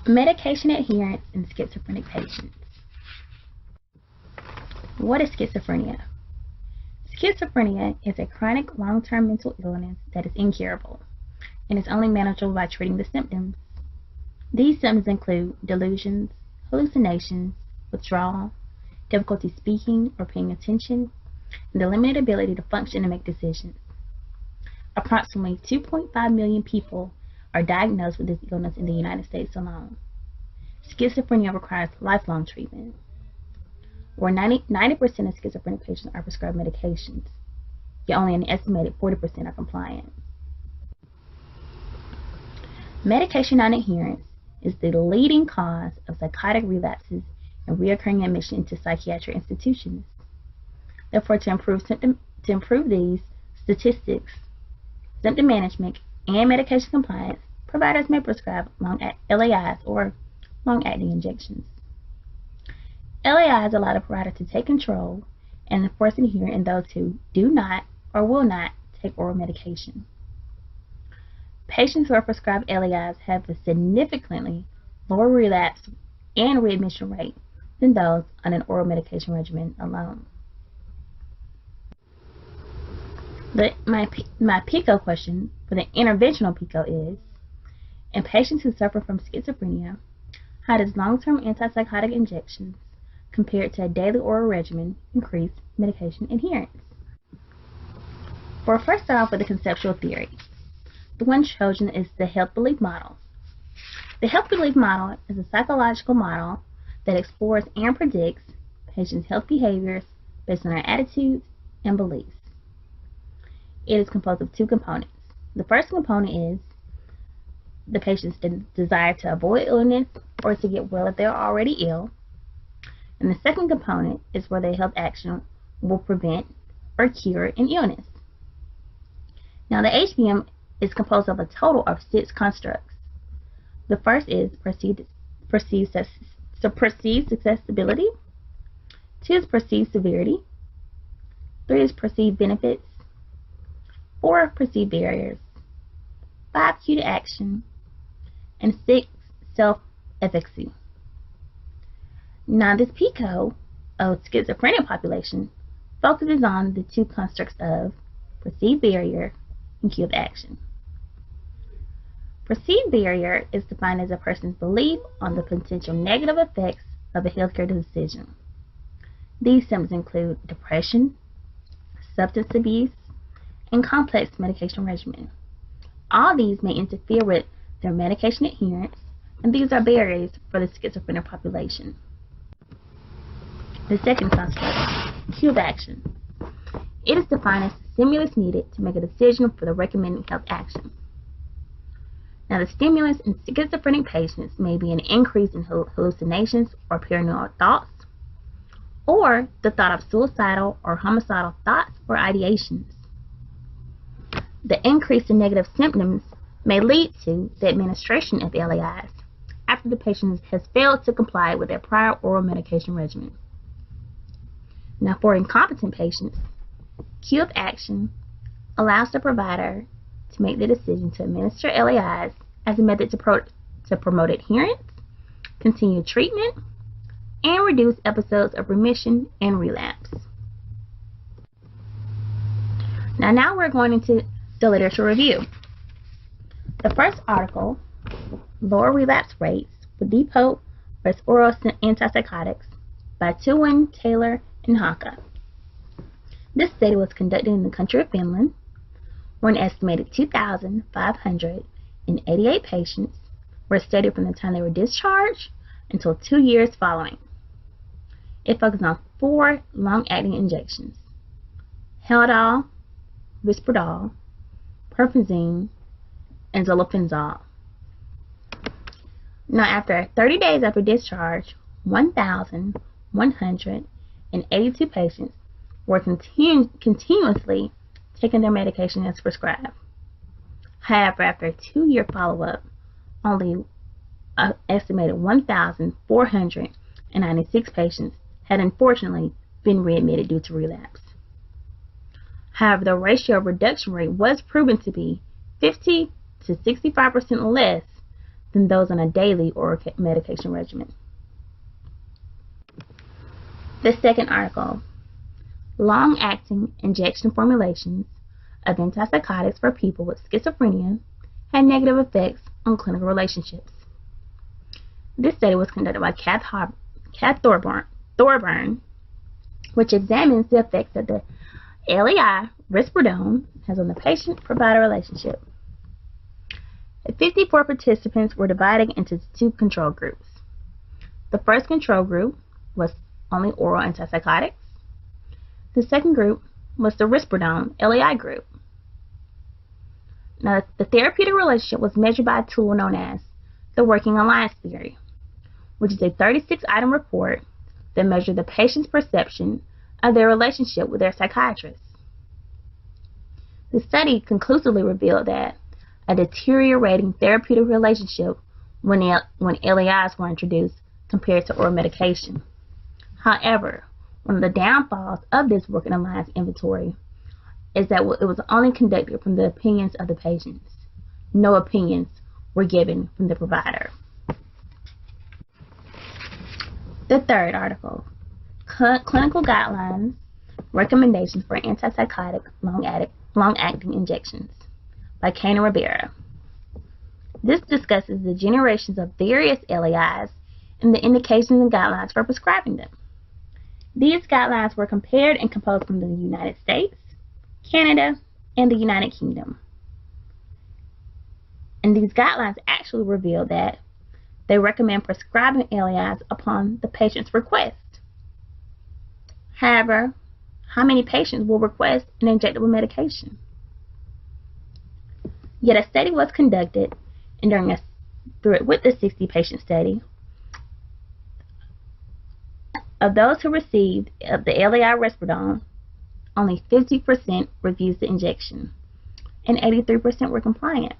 Medication adherence in schizophrenic patients. What is schizophrenia? Schizophrenia is a chronic long-term mental illness that is incurable and is only manageable by treating the symptoms. These symptoms include delusions, hallucinations, withdrawal, difficulty speaking or paying attention, and the limited ability to function and make decisions. Approximately 2.5 million people are diagnosed with this illness in the United States alone. Schizophrenia requires lifelong treatment. Where 90% of schizophrenic patients are prescribed medications, yet only an estimated 40% are compliant. Medication non-adherence is the leading cause of psychotic relapses and recurring admission into psychiatric institutions. Therefore, to improve these statistics, symptom management, and medication compliance, providers may prescribe LAIs or long-acting injections. LAIs allow the provider to take control and enforce adherence in those who do not or will not take oral medication. Patients who are prescribed LAIs have a significantly lower relapse and readmission rate than those on an oral medication regimen alone. My PICO question for the interventional PICO is, in patients who suffer from schizophrenia, how does long-term antipsychotic injections compared to a daily oral regimen increase medication adherence? We'll first start off with the conceptual theory. The one chosen is the health belief model. The health belief model is a psychological model that explores and predicts patients' health behaviors based on their attitudes and beliefs. It is composed of two components. The first component is the patient's desire to avoid illness or to get well if they are already ill. And the second component is where the health action will prevent or cure an illness. Now, the HBM is composed of a total of 6 constructs. The first is perceived accessibility. 2 is perceived severity. 3 is perceived benefits. 4, perceived barriers. 5, cue to action. And 6, self-efficacy. Now, this PICO of schizophrenic population focuses on the 2 constructs of perceived barrier and cue of action. Perceived barrier is defined as a person's belief on the potential negative effects of a healthcare decision. These symptoms include depression, substance abuse, and complex medication regimen. All these may interfere with their medication adherence, and these are barriers for the schizophrenic population. The second construct, cue of action. It is defined as the stimulus needed to make a decision for the recommended health action. Now, the stimulus in schizophrenic patients may be an increase in hallucinations or paranoid thoughts, or the thought of suicidal or homicidal thoughts or ideations. The increase in negative symptoms may lead to the administration of LAIs after the patient has failed to comply with their prior oral medication regimen. Now, for incompetent patients, cue of action allows the provider to make the decision to administer LAIs as a method to promote adherence, continue treatment, and reduce episodes of remission and relapse. Now we're going into the literature review. The first article, Lower Relapse Rates with Depot versus Oral Antipsychotics by Tuin, Taylor, and Haka. This study was conducted in the country of Finland, where an estimated 2,588 patients were studied from the time they were discharged until 2 years following. It focused on 4 long-acting injections: Haldol, Risperdal, Perfazine, and Zolpidem. Now, after 30 days after discharge, 1,182 patients were continuously taking their medication as prescribed. However, after a 2-year follow-up, only an estimated 1,496 patients had unfortunately been readmitted due to relapse. However, the ratio of reduction rate was proven to be 50 to 65% less than those on a daily oral medication regimen. The second article, long-acting injection formulations of antipsychotics for people with schizophrenia had negative effects on clinical relationships. This study was conducted by Kath Thorburn, which examines the effects that the LAI risperidone has on the patient-provider relationship. 54 participants were divided into two control groups. The first control group was only oral antipsychotics. The second group was the risperidone LAI group. Now, the therapeutic relationship was measured by a tool known as the Working Alliance Theory, which is a 36-item report that measures the patient's perception of their relationship with their psychiatrist. The study conclusively revealed that a deteriorating therapeutic relationship when LAIs were introduced compared to oral medication. However, one of the downfalls of this Working Alliance inventory is that it was only conducted from the opinions of the patients. No opinions were given from the provider. The third article, Clinical Guidelines, Recommendations for Antipsychotic Long-Acting Injections by Kane and Rivera. This discusses the generations of various LAIs and the indications and guidelines for prescribing them. These guidelines were compared and composed from the United States, Canada, and the United Kingdom. And these guidelines actually reveal that they recommend prescribing LAIs upon the patient's request. However, how many patients will request an injectable medication? Yet a study was conducted, and with the 60-patient study, of those who received the LAI risperidone, only 50% refused the injection, and 83% were compliant,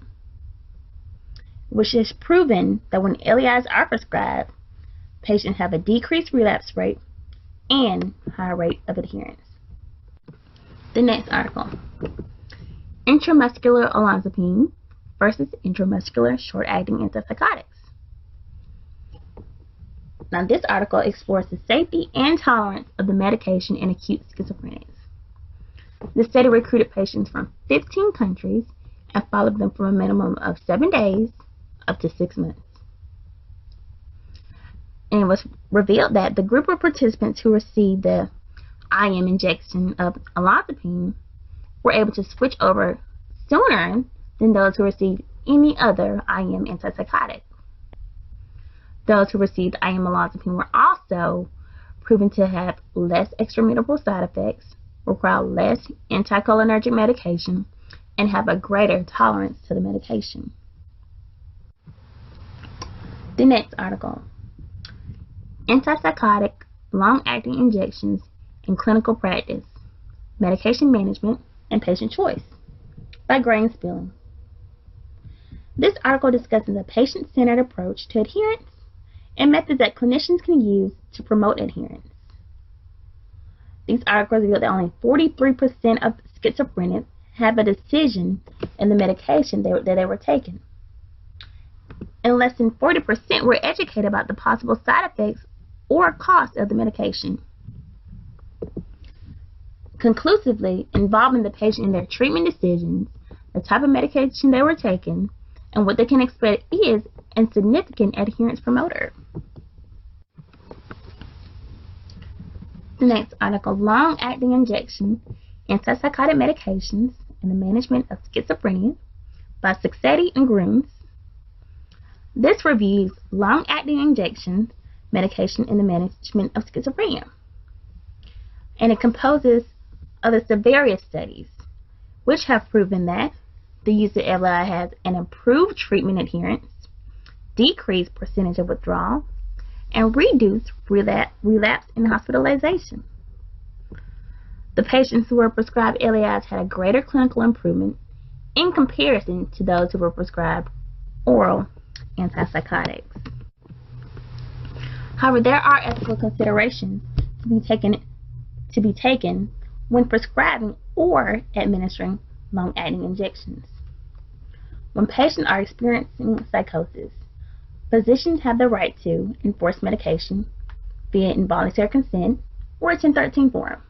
which has proven that when LAIs are prescribed, patients have a decreased relapse rate and higher rate of adherence. The next article, Intramuscular olanzapine versus intramuscular short-acting antipsychotics. Now, this article explores the safety and tolerance of the medication in acute schizophrenia. The study recruited patients from 15 countries and followed them for a minimum of 7 days up to 6 months. And it was revealed that the group of participants who received the IM injection of olanzapine were able to switch over sooner than those who received any other IM antipsychotic. Those who received IM olanzapine were also proven to have less extramural side effects, require less anticholinergic medication, and have a greater tolerance to the medication. The next article, Antipsychotic Long-Acting Injections in Clinical Practice, Medication Management and Patient Choice by Gray and Spilling. This article discusses a patient-centered approach to adherence and methods that clinicians can use to promote adherence. These articles reveal that only 43% of schizophrenics have a decision in the medication that they were taking, and less than 40% were educated about the possible side effects or cost of the medication. Conclusively, involving the patient in their treatment decisions, the type of medication they were taking, and what they can expect is a significant adherence promoter. The next article, Long-Acting Injection, Antipsychotic Medications and the Management of Schizophrenia by Succetti and Grooms. This reviews long-acting injection medication in the management of schizophrenia. And it composes of the various studies which have proven that the use of LAI has an improved treatment adherence, decreased percentage of withdrawal, and reduced relapse and hospitalization. The patients who were prescribed LAIs had a greater clinical improvement in comparison to those who were prescribed oral antipsychotics. However, there are ethical considerations to be taken when prescribing or administering long-acting injections. When patients are experiencing psychosis, physicians have the right to enforce medication via involuntary consent or a 1013 form.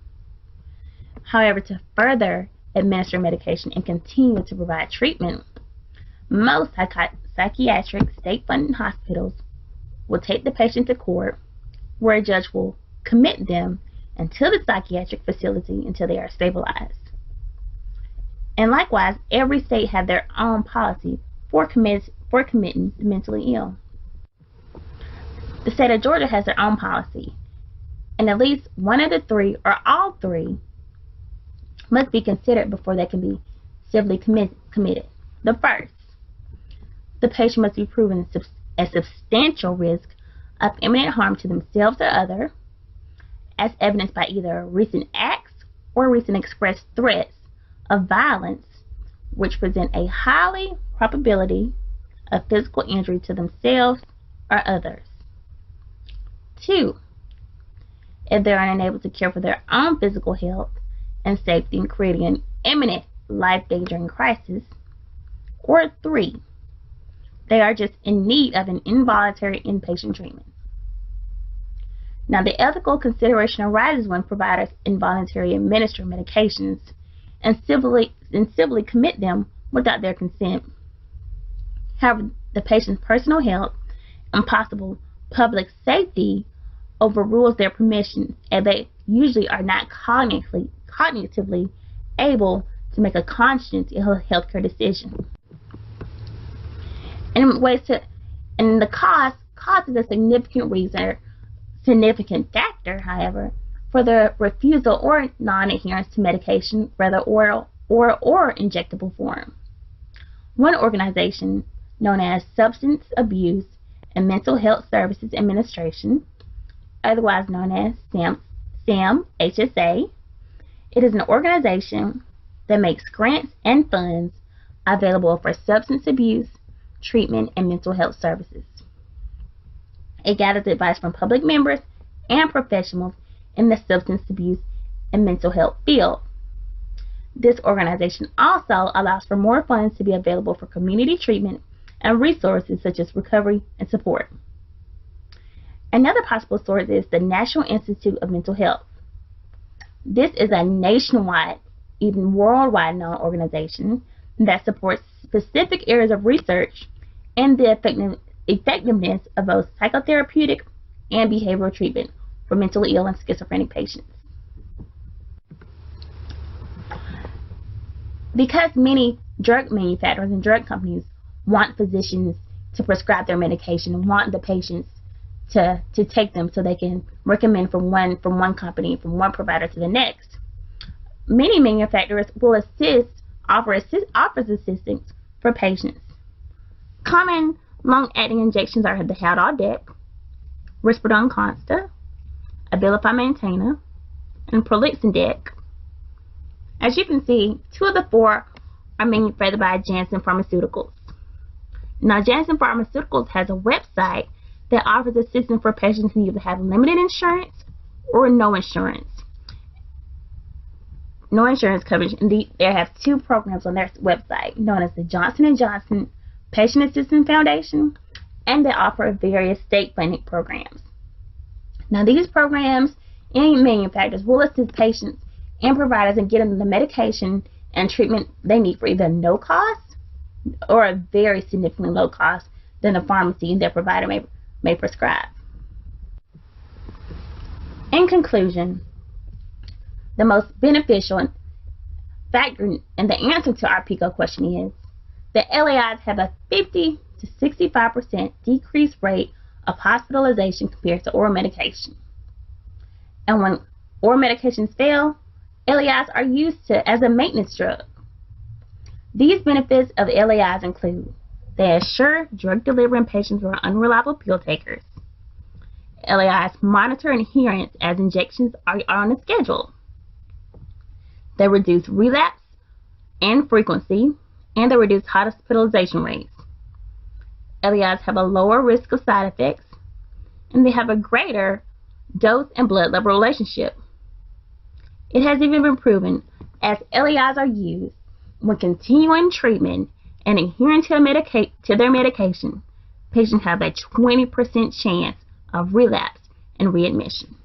However, to further administer medication and continue to provide treatment, most psychiatric state-funded hospitals will take the patient to court, where a judge will commit them into the psychiatric facility until they are stabilized. And likewise, every state has their own policy for committing the mentally ill. The state of Georgia has their own policy, and at least one of the three or all three must be considered before they can be civilly committed. The first, the patient must be proven a substantial risk of imminent harm to themselves or others, as evidenced by either recent acts or recent expressed threats of violence, which present a high probability of physical injury to themselves or others. 2, if they are unable to care for their own physical health and safety in creating an imminent life-endangering crisis. Or 3, they are just in need of an involuntary inpatient treatment. Now, the ethical consideration arises when providers involuntarily administer medications and civilly commit them without their consent. However, the patient's personal health and possible public safety overrules their permission, and they usually are not cognitively able to make a conscious healthcare decision. And the cost is a significant factor, however, for the refusal or non-adherence to medication, whether oral or injectable form. One organization, known as Substance Abuse and Mental Health Services Administration, otherwise known as SAMHSA, it is an organization that makes grants and funds available for substance abuse, treatment, and mental health services. It gathers advice from public members and professionals in the substance abuse and mental health field. This organization also allows for more funds to be available for community treatment and resources such as recovery and support. Another possible source is the National Institute of Mental Health. This is a nationwide, even worldwide known organization that supports specific areas of research and the effectiveness of both psychotherapeutic and behavioral treatment for mentally ill and schizophrenic patients. Because many drug manufacturers and drug companies want physicians to prescribe their medication and want the patients to take them so they can recommend from one company, from one provider to the next, many manufacturers will offers assistance for patients. Common long-acting injections are the Haldol Deck, Risperidone Consta, Abilify Maintainer, and Prolixin Deck. As you can see, 2 of the 4 are manufactured by Janssen Pharmaceuticals. Now, Janssen Pharmaceuticals has a website that offers assistance for patients who either have limited insurance or no insurance coverage. And they have 2 programs on their website known as the Johnson & Johnson Patient Assistance Foundation, and they offer various state-funded programs. Now, these programs and manufacturers will assist patients and providers in getting the medication and treatment they need for either no cost or a very significantly low cost than the pharmacy their provider may prescribe. In conclusion, the most beneficial factor in the answer to our PICO question is that LAIs have a 50 to 65% decreased rate of hospitalization compared to oral medication. And when oral medications fail, LAIs are used as a maintenance drug. These benefits of LAIs include: they assure drug delivery in patients who are unreliable pill takers. LAIs monitor adherence as injections are on a schedule. They reduce relapse and frequency, and they reduce hospitalization rates. LAIs have a lower risk of side effects, and they have a greater dose and blood level relationship. It has even been proven, as LAIs are used when continuing treatment and adhering to their medication, patients have a 20% chance of relapse and readmission.